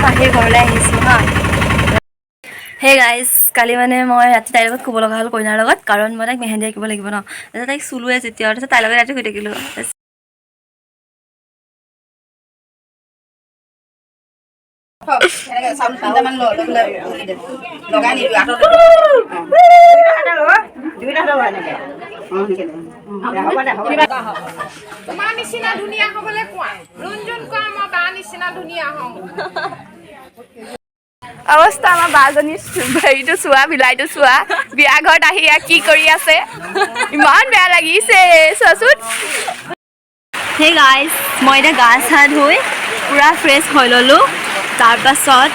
মাহীৰ ঘৰলৈ আহিছোঁ হা। হে গাইজ, কালি মানে মই ৰাতি তাইৰ লগত শুব লগা হ'ল কইনাৰ লগত, কাৰণ মই তাইক মেহেন্দি আঁকিব লাগিব ন। তাৰপিছত তাইক চুলোৱে যেতিয়া, তাৰপিছত তাইৰ লগত ৰাতি শুই থাকিলোঁ। তোমাৰ নিচিনা ধুনীয়া হ'বলৈ কোৱা, ৰুণজুন কোৱা মই বা নিচিনা ধুনীয়া হওঁ। অৱস্থা আমাৰ বাজনী হেৰিটো চোৱা, বিলাইটো চোৱা, বিয়া ঘৰত আহি কি কৰি আছে, ইমান বেয়া লাগিছে চোৱাচোন। হে গাইজ, মই এতিয়া গা চা ধুই পূৰা ফ্ৰেছ হৈ ল'লোঁ। তাৰপাছত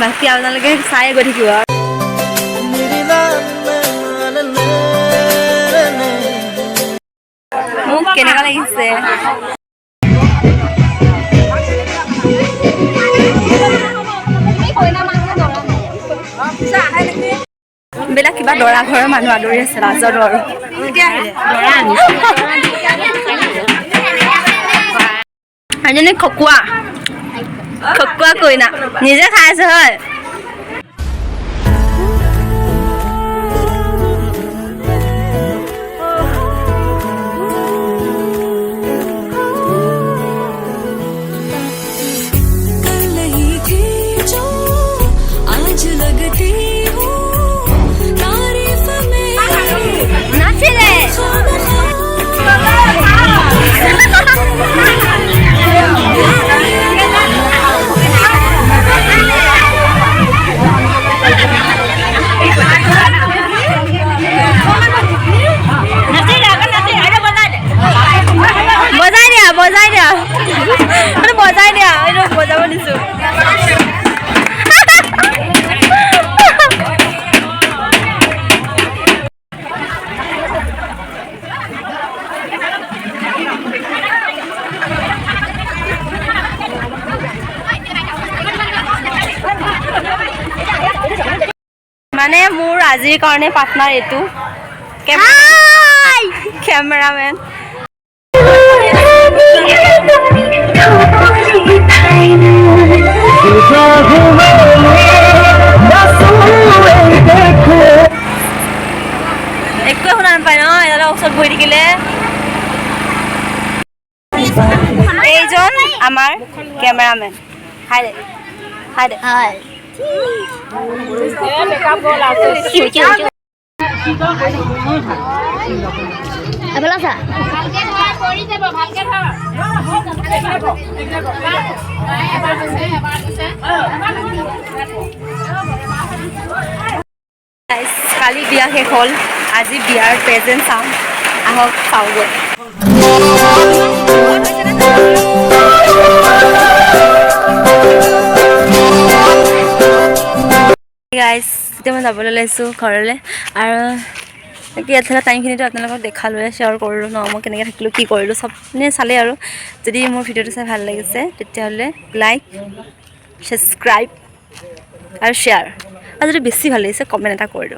বাকী আপোনালোকে চাই গৈ থাকিব আৰু। মোক কেনেকুৱা লাগিছে? এইবিলাক কিবা দৰা ঘৰৰ মানুহ আদৰি আছে, নাজানো আৰু। এজনী খকুৱা কইনা নিজে খাই আছে হয়। বজাই দিয়া এইটো বজাব দিছোঁ। মানে মোৰ আজিৰ কাৰণে পাৰ্টনাৰ এইটো কেমেৰামেন। একোৱে শুনা নাপায় ন এডালৰ ওচৰত বহি থাকিলে। এইজন আমাৰ কেমেৰামেন। হাই দে হাই দে হাই। কালি বিয়া শেষ হ'ল, আজি বিয়াৰ প্ৰেজেণ্ট চাম, আহক চাওঁগৈ। গাইজ, এতিয়া মই যাবলৈ লৈছোঁ ঘৰলৈ, আৰু বাকী এফালে টাইমখিনিতো আপোনালোকক দেখালোৱে, শ্বেয়াৰ কৰিলোঁ ন মই কেনেকৈ থাকিলোঁ কি কৰিলোঁ চব চালে। আৰু যদি মোৰ ভিডিঅ'টো চাই ভাল লাগিছে তেতিয়াহ'লে লাইক, ছাবস্ক্ৰাইব আৰু শ্বেয়াৰ, আৰু যদি বেছি ভাল লাগিছে কমেণ্ট এটা কৰি দিওঁ।